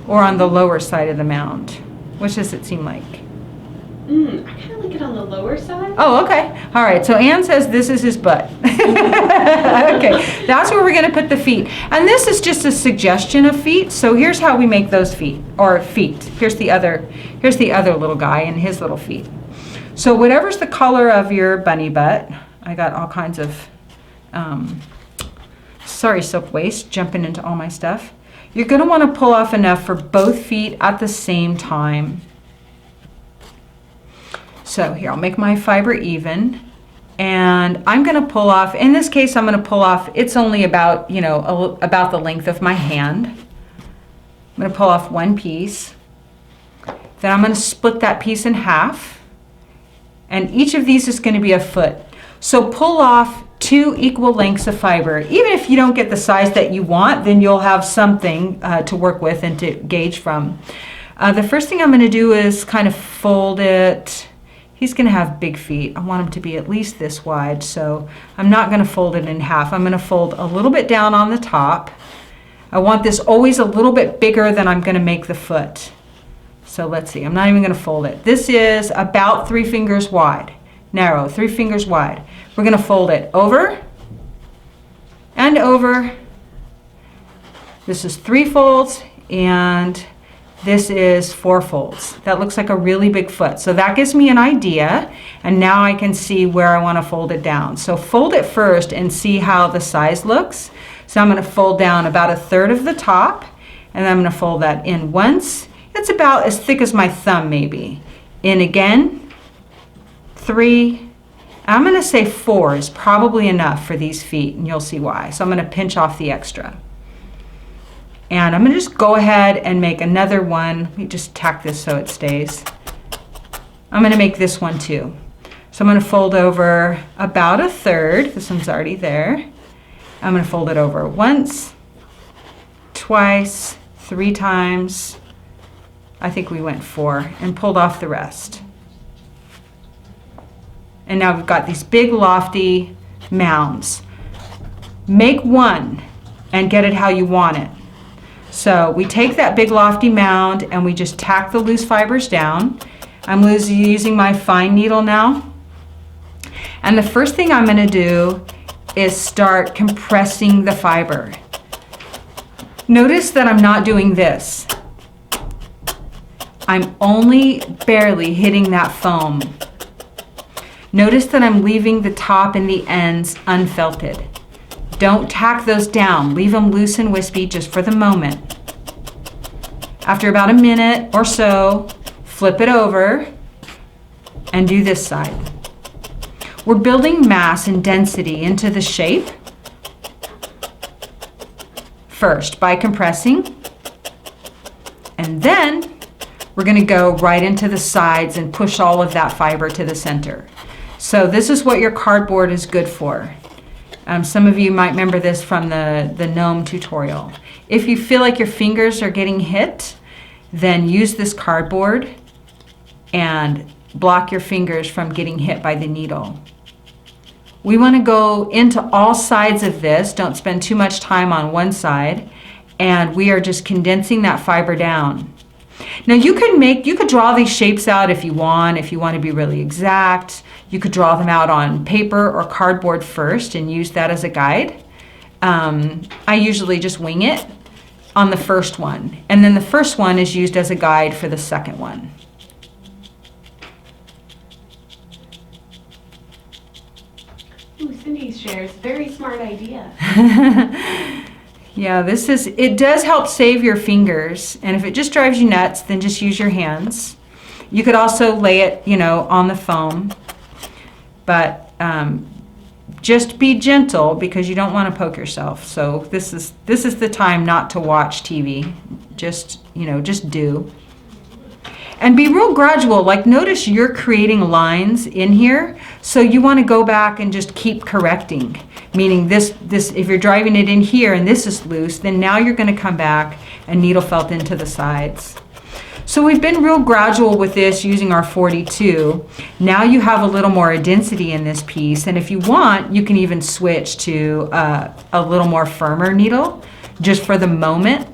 Or on the lower side of the mound? Which does it seem like?
I kind of like it on the lower side.
Oh, okay. All right, so Ann says this is his butt. Okay, that's where we're going to put the feet. And this is just a suggestion of feet, so here's how we make those feet, or feet. Here's the other little guy and his little feet. So whatever's the color of your bunny butt, I got all kinds of, sorry, soap waste jumping into all my stuff. You're going to want to pull off enough for both feet at the same time. So here, I'll make my fiber even, and I'm going to pull off, in this case, I'm going to pull off, it's only about, about the length of my hand. I'm going to pull off one piece. Then I'm going to split that piece in half, and each of these is going to be a foot. So pull off 2 equal lengths of fiber. Even if you don't get the size that you want, then you'll have something to work with and to gauge from. The first thing I'm going to do is kind of fold it. He's going to have big feet. I want him to be at least this wide, so I'm not going to fold it in half. I'm going to fold a little bit down on the top. I want this always a little bit bigger than I'm going to make the foot. So let's see, I'm not even going to fold it. This is about 3 fingers wide, narrow, 3 fingers wide. We're going to fold it over and over. This is 3 folds, and this is 4 folds. That looks like a really big foot. So that gives me an idea, and now I can see where I want to fold it down. So fold it first and see how the size looks. So I'm going to fold down about 1/3 of the top, and then I'm going to fold that in once. It's about as thick as my thumb maybe. In again, 3. I'm going to say 4 is probably enough for these feet, and you'll see why. So I'm going to pinch off the extra. And I'm going to just go ahead and make another one. Let me just tack this so it stays. I'm going to make this one too. So I'm going to fold over about 1/3. This one's already there. I'm going to fold it over once, twice, 3 times. I think we went 4 and pulled off the rest. And now we've got these big lofty mounds. Make one and get it how you want it. So we take that big lofty mound and we just tack the loose fibers down. I'm using my fine needle now. And the first thing I'm going to do is start compressing the fiber. Notice that I'm not doing this. I'm only barely hitting that foam. Notice that I'm leaving the top and the ends unfelted. Don't tack those down. Leave them loose and wispy just for the moment. After about a minute or so, flip it over and do this side. We're building mass and density into the shape first by compressing, and then we're going to go right into the sides and push all of that fiber to the center. So this is what your cardboard is good for. Some of you might remember this from the gnome tutorial. If you feel like your fingers are getting hit, then use this cardboard and block your fingers from getting hit by the needle. We want to go into all sides of this. Don't spend too much time on one side. And we are just condensing that fiber down. Now you could draw these shapes out if you want to be really exact. You could draw them out on paper or cardboard first and use that as a guide. I usually just wing it on the first one. And then the first one is used as a guide for the second one.
Ooh, Cindy shares, very smart idea.
Yeah, it does help save your fingers, and if it just drives you nuts, then just use your hands. You could also lay it, on the foam, but just be gentle because you don't want to poke yourself. So this is the time not to watch TV. Just do. And be real gradual. Like notice you're creating lines in here, so you want to go back and just keep correcting. Meaning this if you're driving it in here and this is loose, then now you're going to come back and needle felt into the sides. So we've been real gradual with this using our 42. Now you have a little more density in this piece, and if you want, you can even switch to a little more firmer needle just for the moment.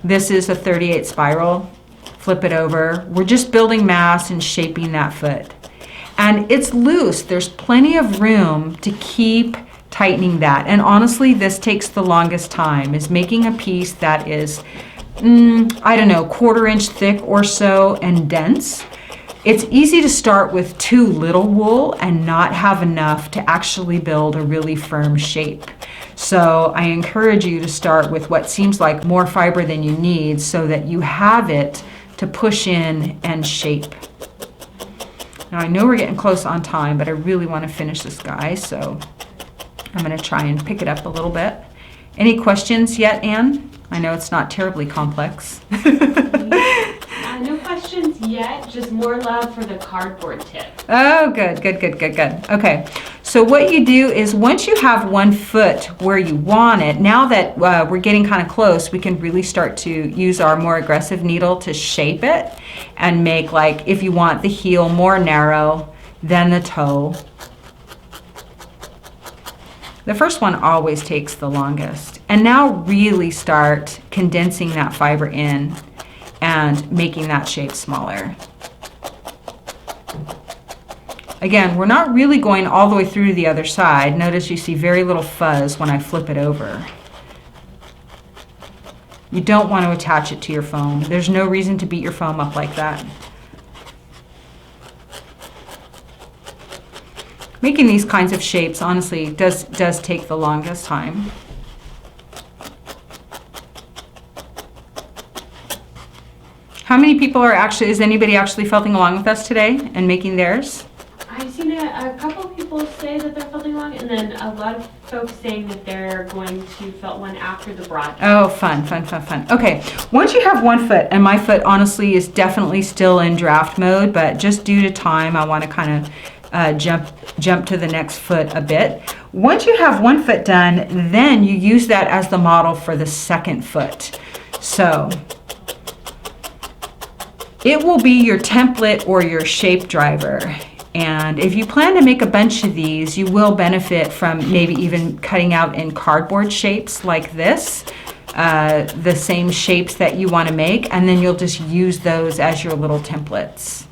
This is a 38 spiral. Flip it over. We're just building mass and shaping that foot. And it's loose. There's plenty of room to keep tightening that. And honestly, this takes the longest time, is making a piece that is, I don't know, 1/4 inch thick or so and dense. It's easy to start with too little wool and not have enough to actually build a really firm shape. So I encourage you to start with what seems like more fiber than you need so that you have it to push in and shape. Now I know we're getting close on time, but I really want to finish this guy, so I'm going to try and pick it up a little bit. Any questions yet, Anne? I know it's not terribly complex.
No questions yet, just more love for the cardboard tip.
Oh, good. Okay, So what you do is once you have one foot where you want it, now that we're getting kind of close, we can really start to use our more aggressive needle to shape it and make, like, if you want the heel more narrow than the toe. The first one always takes the longest. And now really start condensing that fiber in and making that shape smaller. Again, we're not really going all the way through to the other side. Notice you see very little fuzz when I flip it over. You don't want to attach it to your foam. There's no reason to beat your foam up like that. Making these kinds of shapes, honestly, does take the longest time. How many people are actually, is anybody actually felting along with us today and making theirs?
I've seen a couple people say that they're felting along, and then a lot of folks saying that they're going to felt one after the broadcast.
Oh, fun, fun, fun, fun. Okay, once you have one foot, and my foot honestly is definitely still in draft mode, but just due to time, I want to kind of jump to the next foot a bit. Once you have one foot done, then you use that as the model for the second foot. So it will be your template or your shape driver. And if you plan to make a bunch of these, you will benefit from maybe even cutting out in cardboard shapes like this, the same shapes that you want to make, and then you'll just use those as your little templates.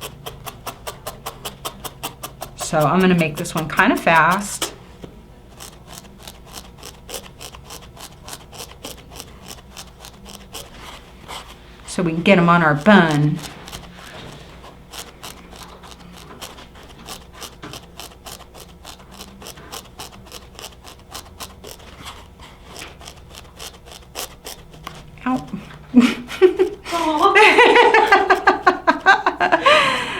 So I'm going to make this one kind of fast. So we can get them on our bun.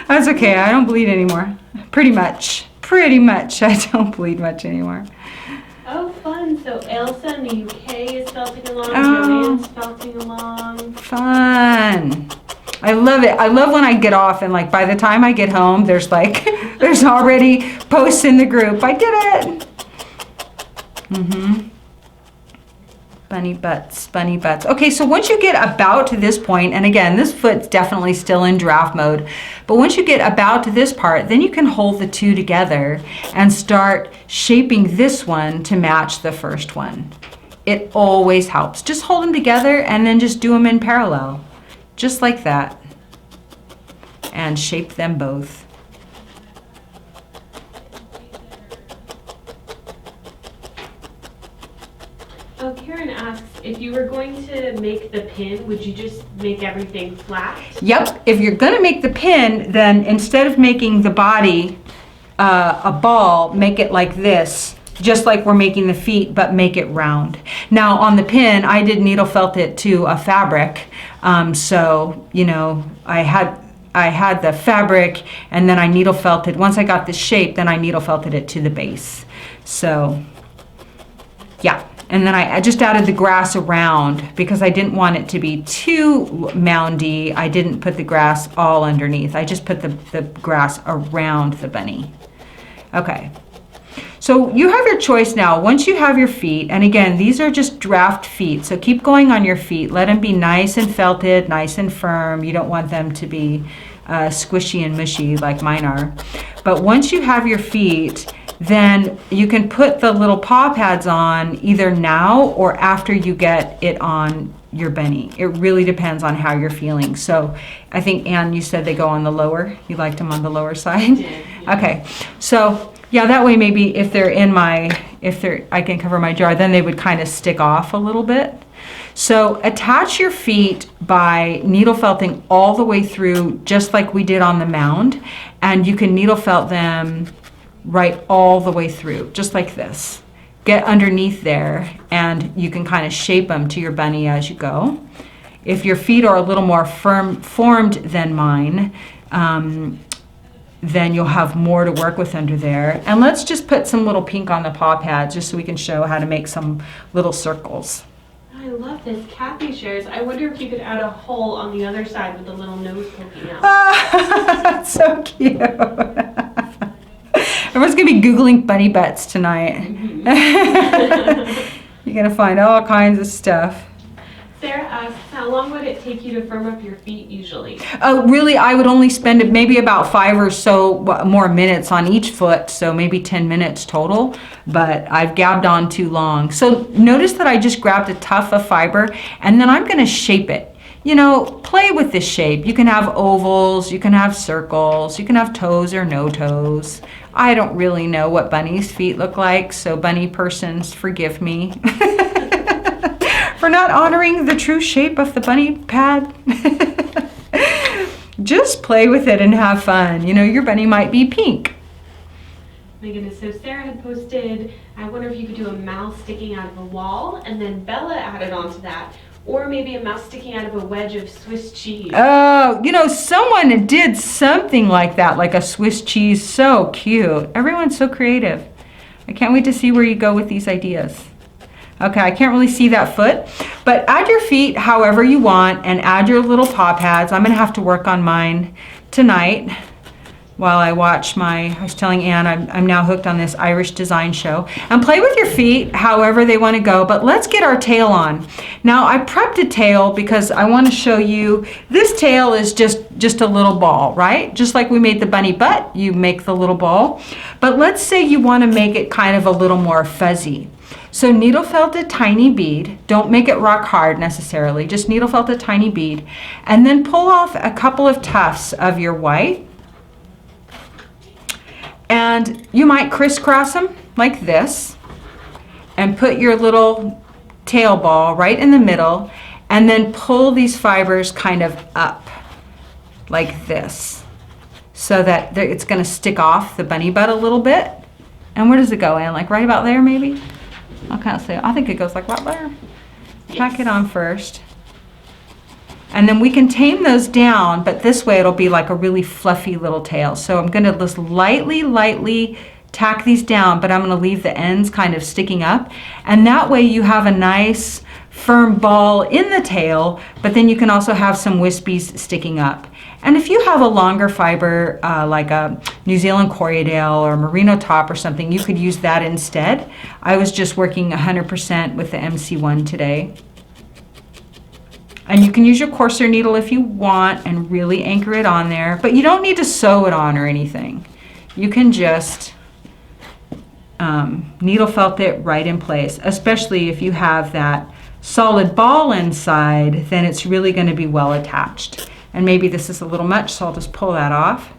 That's okay, I don't bleed anymore. Pretty much, I don't bleed much anymore.
Oh, fun. So Elsa in the UK is felting along,
Oh.
Joanne's felting along.
Fun. I love it. I love when I get off and, like, by the time I get home, there's like, there's already posts in the group. I did it. Bunny butts, bunny butts. Okay, so once you get about to this point, and again, this foot's definitely still in draft mode, but once you get about to this part, then you can hold the two together and start shaping this one to match the first one. It always helps. Just hold them together and then just do them in parallel, just like that, and shape them both.
Oh, Karen asks, if you were going to make the pin, would you just make everything flat?
Yep, if you're gonna make the pin, then instead of making the body a ball, make it like this, just like we're making the feet, but make it round. Now on the pin, I did needle felt it to a fabric, so, you know, I had the fabric and then I needle felted. Once I got the shape, then I needle felted it to the base. So, yeah. And then I just added the grass around because I didn't want it to be too moundy. I didn't put the grass all underneath. I just put the grass around the bunny. Okay. So you have your choice now. Once you have your feet, and again, these are just draft feet, so keep going on your feet. Let them be nice and felted, nice and firm. You don't want them to be squishy and mushy like mine are. But once you have your feet, then you can put the little paw pads on either now or after you get it on your bunny. It really depends on how you're feeling. So I think, Anne, you said they go on the lower. You liked them on the lower side?
Yeah.
Okay. So yeah, that way maybe if they're in my, I can cover my jar, then they would kind of stick off a little bit. So attach your feet by needle felting all the way through, just like we did on the mound. And you can needle felt them right all the way through, just like this. Get underneath there and you can kind of shape them to your bunny as you go. If your feet are a little more formed than mine, then you'll have more to work with under there. And let's just put some little pink on the paw pads just so we can show how to make some little circles.
I love this. Kathy shares, I wonder if you could add a hole on the other side with the little nose poking out.
That's so cute. Everyone's gonna be Googling bunny butts tonight. You're going to find all kinds of stuff.
Sarah asks, how long would it take you to firm up your feet usually?
Really, I would only spend maybe about 5 or so more minutes on each foot, so maybe 10 minutes total, but I've gabbed on too long. So notice that I just grabbed a tuft of fiber, and then I'm going to shape it. You know, play with this shape. You can have ovals, you can have circles, you can have toes or no toes. I don't really know what bunny's feet look like, so bunny persons, forgive me. For not honoring the true shape of the bunny pad. Just play with it and have fun. You know, your bunny might be pink.
My goodness, so Sarah had posted, I wonder if you could do a mouse sticking out of a wall, and then Bella added on to that. Or maybe a mouse sticking out of a wedge of Swiss cheese.
Oh, you know, someone did something like that, like a Swiss cheese. So cute. Everyone's so creative. I can't wait to see where you go with these ideas. Okay, I can't really see that foot, but add your feet however you want and add your little paw pads. I'm gonna have to work on mine tonight while I watch I was telling Ann, I'm now hooked on this Irish design show. And play with your feet however they wanna go, but let's get our tail on. Now I prepped a tail because I wanna show you, this tail is just a little ball, right? Just like we made the bunny butt, you make the little ball. But let's say you wanna make it kind of a little more fuzzy. So needle felt a tiny bead. Don't make it rock hard necessarily, just needle felt a tiny bead. And then pull off a couple of tufts of your white. And you might crisscross them like this and put your little tail ball right in the middle and then pull these fibers kind of up like this so that it's going to stick off the bunny butt a little bit. And where does it go, Ann? Like right about there maybe? I can't say. I think it goes like right there. Tack it on first. And then we can tame those down, but this way it'll be like a really fluffy little tail. So I'm gonna just lightly tack these down, but I'm gonna leave the ends kind of sticking up. And that way you have a nice firm ball in the tail, but then you can also have some wispies sticking up. And if you have a longer fiber, like a New Zealand Corriedale or Merino top or something, you could use that instead. I was just working 100% with the MC1 today. And you can use your coarser needle if you want and really anchor it on there, but you don't need to sew it on or anything. You can just needle felt it right in place, especially if you have that solid ball inside, then it's really going to be well attached. And maybe this is a little much, so I'll just pull that off.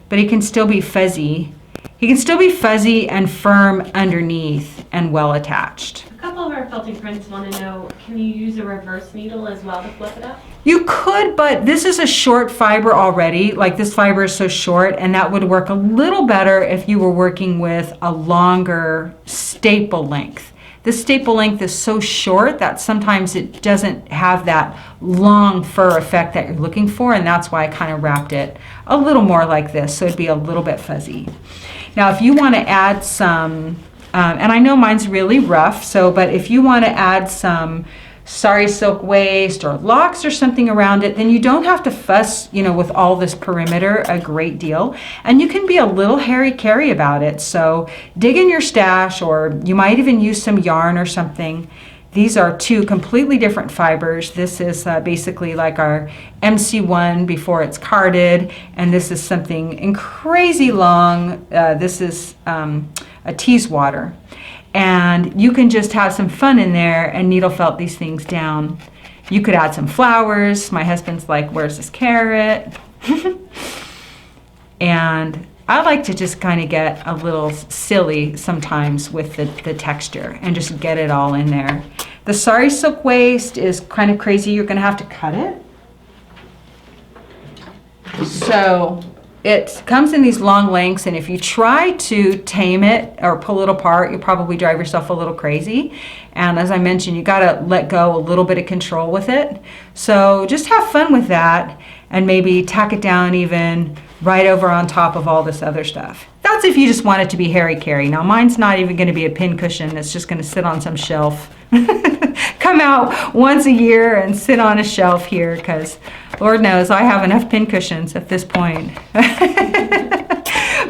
But it can still be fuzzy. He can still be fuzzy and firm underneath and well attached.
A couple of our felting friends want to know, can you use a reverse needle as well to flip it up?
You could, but this is a short fiber already. Like this fiber is so short, and that would work a little better if you were working with a longer staple length. This staple length is so short that sometimes it doesn't have that long fur effect that you're looking for, and that's why I kind of wrapped it a little more like this, so it'd be a little bit fuzzy. Now if you want to add some, and I know mine's really rough, but if you want to add some sari silk waist or locks or something around it, then you don't have to fuss, with all this perimeter a great deal. And you can be a little hairy-carry about it. So dig in your stash, or you might even use some yarn or something. These are two completely different fibers. This is basically like our MC1 before it's carded, and this is something crazy long. This is a Teeswater. And you can just have some fun in there and needle felt these things down. You could add some flowers. My husband's like, where's this carrot? And I like to just kind of get a little silly sometimes with the texture and just get it all in there. The sari silk waist is kind of crazy. You're going to have to cut it. So it comes in these long lengths, and if you try to tame it or pull it apart, you'll probably drive yourself a little crazy. And as I mentioned, you got to let go a little bit of control with it. So just have fun with that and maybe tack it down even right over on top of all this other stuff. That's if you just want it to be hairy-carry. Now mine's not even going to be a pin cushion. It's just going to sit on some shelf. Come out once a year and sit on a shelf here, because Lord knows I have enough pin cushions at this point.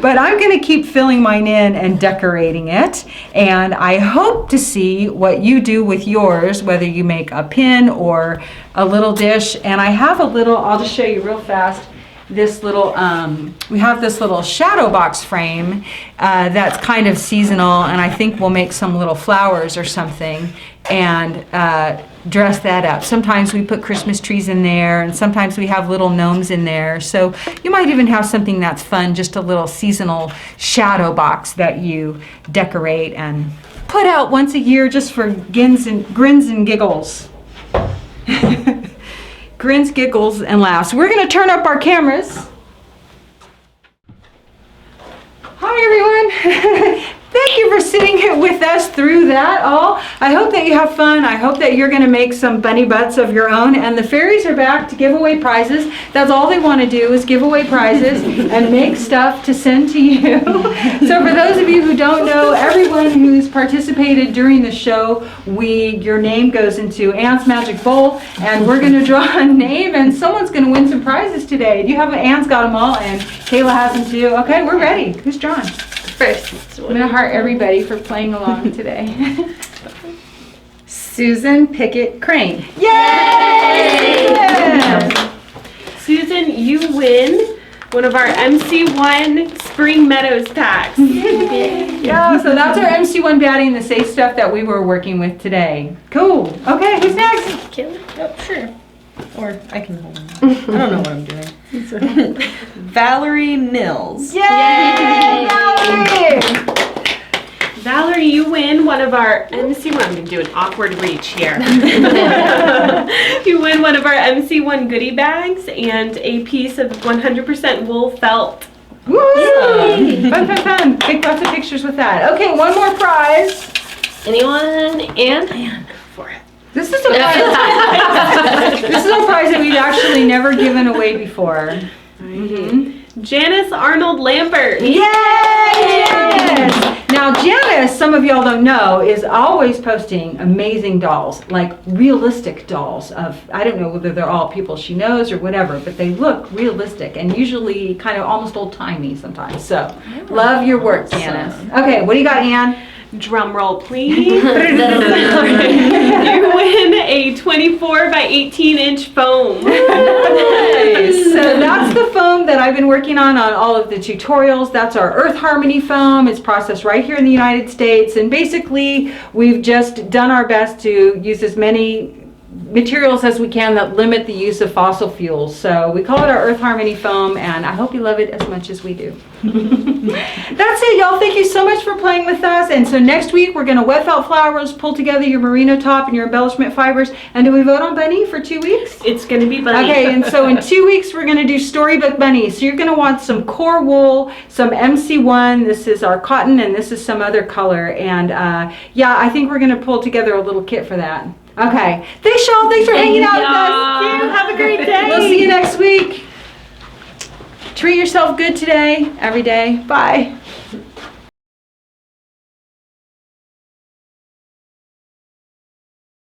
But I'm going to keep filling mine in and decorating it. And I hope to see what you do with yours, whether you make a pin or a little dish. And I have a little, I'll just show you real fast. This little, we have this little shadow box frame that's kind of seasonal, and I think we'll make some little flowers or something and dress that up. Sometimes we put Christmas trees in there, and sometimes we have little gnomes in there. So you might even have something that's fun, just a little seasonal shadow box that you decorate and put out once a year just for grins and giggles. Grins, giggles, and laughs. We're going to turn up our cameras. Hi, everyone. Thank you for sitting with us through that all. I hope that you have fun. I hope that you're going to make some bunny butts of your own. And the fairies are back to give away prizes. That's all they want to do is give away prizes and make stuff to send to you. So for those of you who don't know, everyone who's participated during the show, your name goes into Anne's Magic Bowl, and we're going to draw a name, and someone's going to win some prizes today. Do you have Anne's got them all, and Kayla has them too. Okay, we're ready. Who's drawing?
First.
I'm going to heart everybody for playing along today. Susan Pickett Crane. Yay!
Yes. Susan, you win one of our MC1 Spring Meadows packs.
Yeah, so that's our MC1 batting, the safe stuff that we were working with today. Cool. Okay, who's next?
Oh, sure. Or I can hold on. I don't know what I'm doing. Valerie Mills.
Yay! Valerie!
Valerie, you win one of our MC1. I'm going to do an awkward reach here. You win one of our MC1 goodie bags and a piece of 100% wool felt.
Woo! Fun, fun, fun. Take lots of pictures with that. Okay, one more prize.
Anyone? And
For it.
This is a prize. This is a prize that we've actually never given away before.
Janice Arnold Lambert.
Yay! Janice! Now Janice, some of y'all don't know, is always posting amazing dolls, like realistic dolls of, I don't know whether they're all people she knows or whatever, but they look realistic and usually kind of almost old-timey sometimes. So, love your work, Janice. Okay, what do you got, Ann?
Drum roll, please. You win a 24 by 18 inch foam.
Nice. So that's the foam that I've been working on all of the tutorials. That's our Earth Harmony foam. It's processed right here in the United States. And basically, we've just done our best to use as many materials as we can that limit the use of fossil fuels. So we call it our Earth Harmony foam, and I hope you love it as much as we do. That's it, y'all. Thank you so much for playing with us. And so next week we're going to wet felt flowers, pull together your merino top and your embellishment fibers. And do we vote on Bunny for 2 weeks?
It's going to be Bunny.
Okay, and so in 2 weeks we're going to do Storybook Bunny. So you're going to want some core wool, some MC1. This is our cotton, and this is some other color. And yeah, I think we're going to pull together a little kit for that. Okay. Thanks, y'all. Thanks for hanging out with us.
Thank you. Have a great day.
We'll see you next week. Treat yourself good today, every day. Bye.